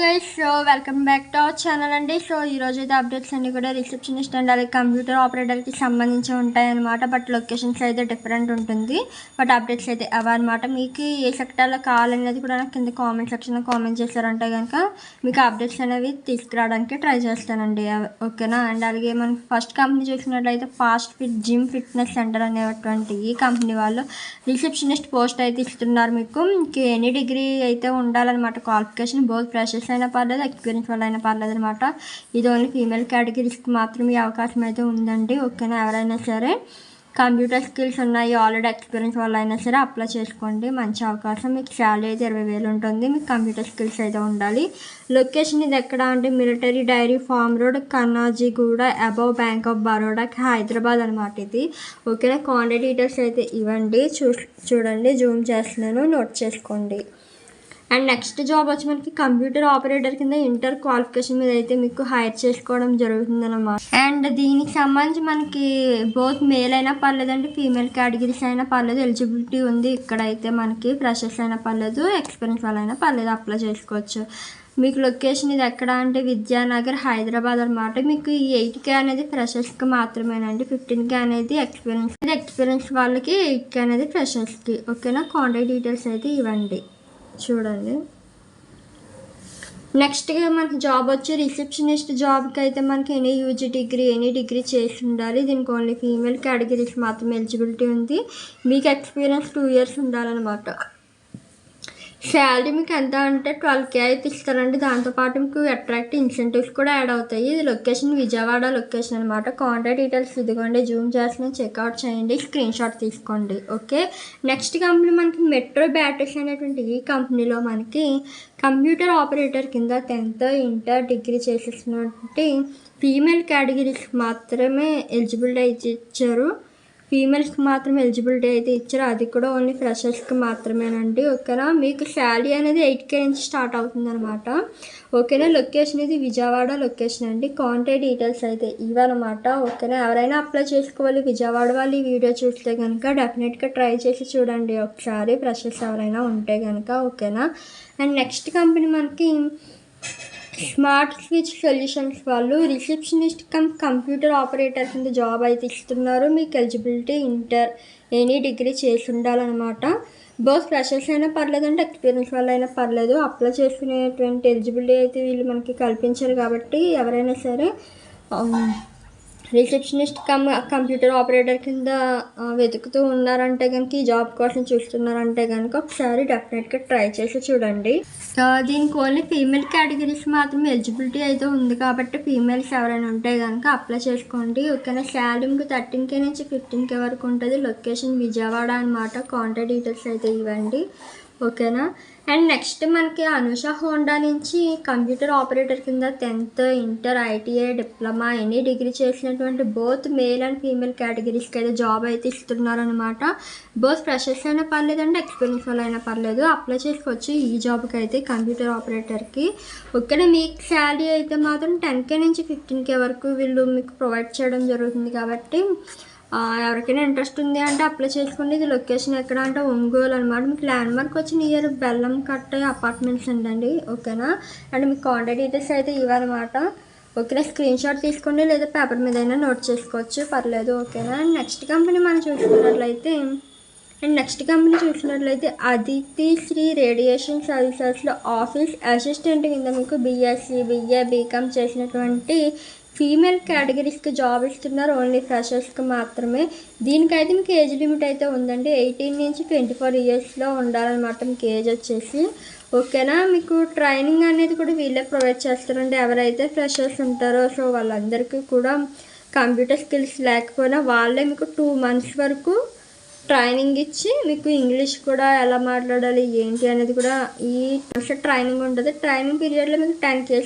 Guys, so welcome back to our channel అండి. So ఈరోజు అయితే అప్డేట్స్ అన్నీ కూడా రిసెప్షనిస్ట్ అండ్ అలాగే కంప్యూటర్ ఆపరేటర్కి సంబంధించి ఉంటాయన్నమాట. బట్ లొకేషన్స్ అయితే డిఫరెంట్ ఉంటుంది. బట్ అప్డేట్స్ అయితే అవన్నమాట. మీకు ఏ సెక్టర్లో కావాలనేది కూడా నాకు కింద కామెంట్ సెక్షన్లో కామెంట్ చేశారంటే కనుక మీకు అప్డేట్స్ అనేవి తీసుకురావడానికి ట్రై చేస్తానండి. ఓకేనా. అండ్ అలాగే మనకి ఫస్ట్ కంపెనీ చూసినట్లయితే fast fit gym fitness centre అనేటువంటి ఈ కంపెనీ వాళ్ళు రిసెప్షనిస్ట్ పోస్ట్ అయితే ఇస్తున్నారు. మీకు ఎనీ డిగ్రీ అయితే ఉండాలన్నమాట. క్వాలిఫికేషన్ బోత్ ఫ్రెషర్స్ అయినా పర్లేదు, ఎక్స్పీరియన్స్ వల్ల అయినా పర్లేదు అనమాట. ఇది ఓన్లీ ఫీమేల్ కేటగిరీస్కి మాత్రమే ఈ అవకాశం అయితే ఉందండి. ఓకేనా. ఎవరైనా సరే కంప్యూటర్ స్కిల్స్ ఉన్నాయి, ఆల్రెడీ ఎక్స్పీరియన్స్ వల్ల అయినా సరే అప్లై చేసుకోండి. మంచి అవకాశం. మీకు శాలరీ అయితే 20,000 ఉంటుంది. మీకు కంప్యూటర్ స్కిల్స్ అయితే ఉండాలి. లొకేషన్ ఇది ఎక్కడ అంటే military dairy farm road, Kannajiguda, above bank of Baroda, Hyderabad అనమాట ఇది. ఓకేనా. కాంటాక్ట్ డీటెయిల్స్ అయితే ఇవ్వండి. చూడండి, జూమ్ చేస్తున్నాను, నోట్ చేసుకోండి. అండ్ నెక్స్ట్ జాబ్ వచ్చి మనకి కంప్యూటర్ ఆపరేటర్ కింద ఇంటర్ క్వాలిఫికేషన్ మీద అయితే మీకు హైర్ చేసుకోవడం జరుగుతుంది అన్నమాట. అండ్ దీనికి సంబంధించి మనకి బోత్ మేల్ అయినా పర్లేదండి, ఫీమేల్ కేటగిరీస్ అయినా పర్లేదు, ఎలిజిబిలిటీ ఉంది. ఇక్కడైతే మనకి ఫ్రెషర్స్ అయినా పర్లేదు, ఎక్స్పీరియన్స్ వాళ్ళైనా పర్లేదు, అప్లై చేసుకోవచ్చు. మీకు లొకేషన్ ఇది ఎక్కడ అంటే విద్యానగర్, హైదరాబాద్ అనమాట. మీకు ఈ 8K అనేది ఫ్రెషర్స్కి మాత్రమేనండి. 15K అనేది ఎక్స్పీరియన్స్ వాళ్ళకి, 8K అనేది ఫ్రెషర్స్కి. ఓకేనా. కాంటాక్ట్ డీటెయిల్స్ అయితే ఇవ్వండి. చూడండి. నెక్స్ట్గా మనకి జాబ్ వచ్చి రిసెప్షనిస్ట్ జాబ్కి అయితే మనకి ఎనీ డిగ్రీ చేసి ఉండాలి. దీనికి ఓన్లీ ఫీమేల్ కేటగిరీస్ మాత్రమే ఎలిజిబిలిటీ ఉంది. మీకు ఎక్స్పీరియన్స్ 2 years ఉండాలన్నమాట. శాలరీ మీకు ఎంత అంటే 12K అయితే ఇస్తారండి. దాంతోపాటు మీకు అట్రాక్టివ్ ఇన్సెంటివ్స్ కూడా యాడ్ అవుతాయి. ఇది లొకేషన్ విజయవాడ లొకేషన్ అనమాట. కాంటాక్ట్ డీటెయిల్స్ ఇదిగోండి, జూమ్ చేసిన చెక్అవుట్ చేయండి, స్క్రీన్ షాట్ తీసుకోండి. ఓకే. నెక్స్ట్ కంపెనీ మనకి మెట్రో బ్యాటరీస్ అనేటువంటి ఈ కంపెనీలో మనకి కంప్యూటర్ ఆపరేటర్ కింద 10th ఇంటర్ డిగ్రీ చేసేసినటువంటి ఫీమేల్ కేటగిరీస్ మాత్రమే ఎలిజిబిలిటీ అయితే ఇచ్చారు. ఫీమేల్స్కి మాత్రమే ఎలిజిబిలిటీ అయితే ఇచ్చారు. అది కూడా ఓన్లీ ఫ్రెషర్స్కి మాత్రమేనండి. ఓకేనా. మీకు శాలరీ అనేది 8K నుంచి స్టార్ట్ అవుతుంది అనమాట. ఓకేనా. లొకేషన్ ఇది విజయవాడ లొకేషన్ అండి. కాంటాక్ట్ డీటెయిల్స్ అయితే ఇవన్నమాట. ఓకేనా. ఎవరైనా అప్లై చేసుకోవాలి విజయవాడ వాళ్ళు ఈ వీడియో చూస్తే కనుక డెఫినెట్గా ట్రై చేసి చూడండి ఒకసారి, ఫ్రెషర్స్ ఎవరైనా ఉంటే కనుక. ఓకేనా. అండ్ నెక్స్ట్ కంపెనీ మనకి స్మార్ట్ స్విచ్ సొల్యూషన్స్ వాళ్ళు రిసెప్షనిస్ట్ కంప్యూటర్ ఆపరేటర్ కింద జాబ్ అయితే ఇస్తున్నారు. మీకు ఎలిజిబిలిటీ ఇంటర్ ఎనీ డిగ్రీ చేసి ఉండాలన్నమాట. బోత్ ఫ్రెషర్స్ అయినా పర్లేదంటే ఎక్స్పీరియన్స్ వల్ల అయినా పర్లేదు, అప్లై చేసుకునేటువంటి ఎలిజిబిలిటీ అయితే వీళ్ళు మనకి కల్పించారు. కాబట్టి ఎవరైనా సరే రిసెప్షనిస్ట్ కంప్యూటర్ ఆపరేటర్ కింద వెతుకుతూ ఉన్నారంటే కనుక, ఈ జాబ్ కోసం చూస్తున్నారంటే కనుక ఒకసారి డెఫినెట్గా ట్రై చేసి చూడండి. దీనికి ఓన్లీ ఫీమేల్ కేటగిరీస్ మాత్రమే ఎలిజిబిలిటీ అయితే ఉంది. కాబట్టి ఫీమేల్స్ ఎవరైనా ఉంటే కనుక అప్లై చేసుకోండి. ఓకేనా. శాలరీ మీకు 13K నుంచి 15K వరకు ఉంటుంది. లొకేషన్ విజయవాడ అనమాట. కాంటాక్ట్ డీటెయిల్స్ అయితే ఇవ్వండి. ఓకేనా. అండ్ నెక్స్ట్ మనకి అనుష హోండా నుంచి కంప్యూటర్ ఆపరేటర్ కింద 10th inter ITI diploma any degree చేసినటువంటి బోత్ మేల్ అండ్ ఫీమేల్ కేటగిరీస్కి అయితే జాబ్ అయితే ఇస్తున్నారనమాట. బోత్ ఫ్రెషర్స్ అయినా పర్లేదండి, ఎక్స్పీరియన్స్ వల్ల అయినా పర్లేదు, అప్లై చేసుకోవచ్చు ఈ జాబ్కి అయితే, కంప్యూటర్ ఆపరేటర్కి. ఓకేనా. మీకు శాలరీ అయితే మాత్రం 10K నుంచి 15K వరకు వీళ్ళు మీకు ప్రొవైడ్ చేయడం జరుగుతుంది. కాబట్టి ఎవరికైనా ఇంట్రెస్ట్ ఉంది అంటే అప్లై చేసుకోండి. ఇది లొకేషన్ ఎక్కడ అంటే ఒంగోలు అనమాట. మీకు ల్యాండ్ మార్క్ వచ్చి నియర్ బెల్లం కట్ట అపార్ట్మెంట్స్ అండి. ఓకేనా. అండ్ మీకు కాంటాక్ట్ డీటెయిల్స్ అయితే ఇవ్వనమాట. ఓకేనా. స్క్రీన్ షాట్ తీసుకోండి, లేదా పేపర్ మీద అయినా నోట్ చేసుకోవచ్చు, పర్లేదు. ఓకేనా. నెక్స్ట్ కంపెనీ మనం చూసినట్లయితే అదితి శ్రీ రేడియేషన్ సర్వీసెస్లో ఆఫీస్ అసిస్టెంట్ కింద మీకు BSc BA BCom చేసినటువంటి ఫీమేల్ కేటగిరీస్కి జాబ్ ఇస్తున్నారు. ఓన్లీ ఫ్రెషర్స్కి మాత్రమే. దీనికైతే మీకు ఏజ్ లిమిట్ అయితే ఉందండి. 18 నుంచి 24 yearsలో ఉండాలన్నమాట మీకు ఏజ్ వచ్చేసి. ఓకేనా. మీకు ట్రైనింగ్ అనేది కూడా వీళ్ళే ప్రొవైడ్ చేస్తారండి. ఎవరైతే ఫ్రెషర్స్ ఉంటారో సో వాళ్ళందరికీ కూడా కంప్యూటర్ స్కిల్స్ లేకపోయినా వాళ్ళే మీకు 2 months వరకు ట్రైనింగ్ ఇచ్చి మీకు ఇంగ్లీష్ కూడా ఎలా మాట్లాడాలి ఏంటి అనేది కూడా ఈ ట్రైనింగ్ ఉంటుంది. ట్రైనింగ్ పీరియడ్లో మీకు 10K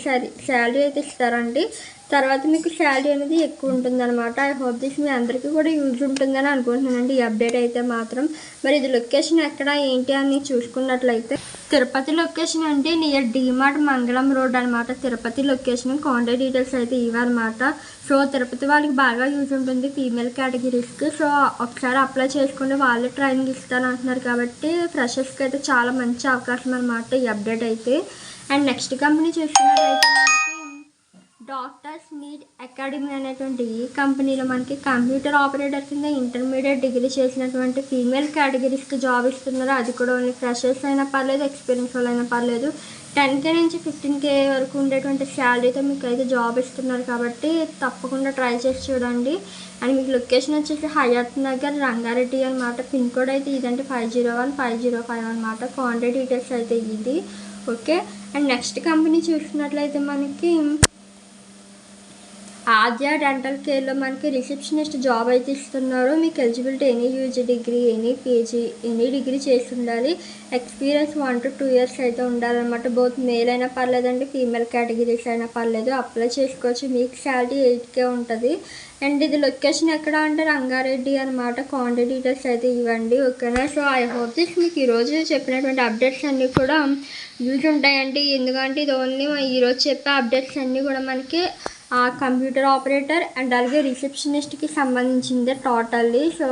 శాలరీ అయితే ఇస్తారండి. తర్వాత మీకు శాలరీ అనేది ఎక్కువ ఉంటుంది అనమాట. ఐ హోప్ దిస్ మీ అందరికీ కూడా యూజ్ ఉంటుందని అనుకుంటున్నానండి ఈ అప్డేట్ అయితే మాత్రం. మరి ఇది లొకేషన్ ఎక్కడ ఏంటి అని చూసుకున్నట్లయితే తిరుపతి లొకేషన్ అంటే నియర్ డిమార్ట్ మంగళం రోడ్ అనమాట. తిరుపతి లొకేషన్. కాంటాక్ట్ డీటెయిల్స్ అయితే ఇవన్నమాట. సో తిరుపతి వాళ్ళకి బాగా యూజ్ ఉంటుంది ఫీమేల్ కేటగిరీస్కి. సో ఒకసారి అప్లై చేసుకుని వాళ్ళే ట్రైనింగ్ ఇస్తాను అంటున్నారు. కాబట్టి ఫ్రెషర్స్కి అయితే చాలా మంచి అవకాశం అనమాట ఈ అప్డేట్ అయితే. అండ్ నెక్స్ట్ కంపెనీ చూసుకున్నట్లయితే మనకి డాక్టర్స్ నీడ్ అకాడమీ అనేటువంటి ఈ కంపెనీలో మనకి కంప్యూటర్ ఆపరేటర్ కింద ఇంటర్మీడియట్ డిగ్రీ చేసినటువంటి ఫీమేల్ కేటగిరీస్కి జాబ్ ఇస్తున్నారు. అది కూడా ఓన్లీ ఫ్రెషర్స్ అయినా పర్లేదు, ఎక్స్పీరియన్స్ వాళ్ళు అయినా పర్లేదు. 10K నుంచి 15K వరకు ఉండేటువంటి శాలరీతో మీకు అయితే జాబ్ ఇస్తున్నారు కాబట్టి తప్పకుండా ట్రై చేసి చూడండి. అండ్ మీకు లొకేషన్ వచ్చేసి హయాత్ నగర్, రంగారెడ్డి అనమాట. పిన్ కోడ్ అయితే ఇదంటే 501505 అనమాట. కాంటాక్ట్ డీటెయిల్స్ అయితే ఇది. ఓకే. అండ్ నెక్స్ట్ కంపెనీ చూసుకున్నట్లయితే మనకి ఆద్య డెంటల్ కేర్లో మనకి రిసెప్షనిస్ట్ జాబ్ అయితే ఇస్తున్నారు. మీకు eligibility any UG degree, any PG, any degree చేసి ఉండాలి. ఎక్స్పీరియన్స్ 1 to 2 years అయితే ఉండాలన్నమాట. బోత్ మేల్ అయినా పర్లేదండి, ఫీమేల్ కేటగిరీస్ అయినా పర్లేదు, అప్లై చేసుకోవచ్చు. మీకు శాలరీ 8K ఉంటుంది. అండ్ ఇది లొకేషన్ ఎక్కడ అంటే రంగారెడ్డి అనమాట. కాంటాక్ట్ డీటెయిల్స్ అయితే ఇవ్వండి. ఓకేనా. సో ఐ హోప్ దిస్ మీకు ఈరోజు చెప్పినటువంటి అప్డేట్స్ అన్నీ కూడా యూజ్ ఉంటాయండి. ఎందుకంటే ఇది ఓన్లీ ఈరోజు చెప్పే అప్డేట్స్ అన్నీ కూడా మనకి కంప్యూటర్ ఆపరేటర్ అండ్ అలాగే రిసెప్షనిస్ట్కి సంబంధించిందే టోటల్లీ. సో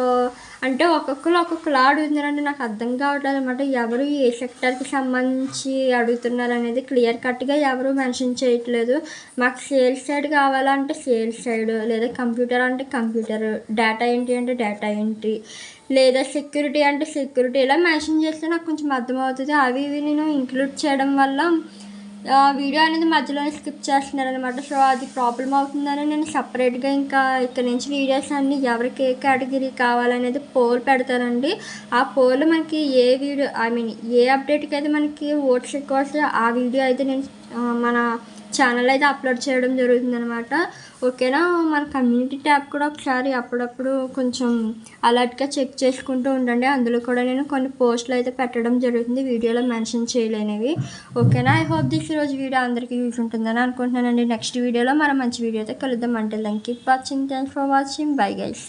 అంటే ఒక్కొక్కరు ఒక్కొక్కలా అడుగుతున్నారంటే నాకు అర్థం కావట్లేదు అనమాట. ఎవరు ఏ సెక్టర్కి సంబంధించి అడుగుతున్నారు అనేది క్లియర్ కట్గా ఎవరు మెన్షన్ చేయట్లేదు. మాకు సేల్స్ సైడ్ కావాలంటే సేల్స్ సైడ్, లేదా కంప్యూటర్ అంటే కంప్యూటర్, డేటా ఎంట్రీ అంటే డేటా ఎంట్రీ, లేదా సెక్యూరిటీ అంటే సెక్యూరిటీ, ఇలా మెన్షన్ చేస్తే నాకు కొంచెం అర్థమవుతుంది. అవి ఇవి నేను ఇంక్లూడ్ చేయడం వల్ల వీడియో అనేది మధ్యలోనే స్కిప్ చేస్తున్నారనమాట. సో అది ప్రాబ్లం అవుతుందని నేను సపరేట్గా ఇంకా ఇక్కడ నుంచి వీడియోస్ అన్నీ ఎవరికి ఏ కేటగిరీ కావాలనేది పోల్ పెడతానండి. ఆ పోల్ మనకి ఏ వీడియో ఏ అప్డేట్కి అయితే మనకి ఓట్స్ ఎక్కువ వస్తే ఆ వీడియో అయితే నేను మన ఛానల్ అయితే అప్లోడ్ చేయడం జరుగుతుందనమాట. ఓకేనా. మన కమ్యూనిటీ ట్యాబ్ కూడా ఒకసారి అప్పుడప్పుడు కొంచెం అలర్ట్గా చెక్ చేసుకుంటూ ఉండండి. అందులో కూడా నేను కొన్ని పోస్టులు అయితే పెట్టడం జరుగుతుంది, వీడియోలో మెన్షన్ చేయలేనివి. ఓకేనా. ఐ హోప్ దిస్ ఈరోజు వీడియో అందరికీ యూజ్ ఉంటుందని అనుకుంటున్నానండి. నెక్స్ట్ వీడియోలో మనం మంచి వీడియో అయితే కలుద్దాం. అంటే keep watching. Thanks for watching. Bye guys.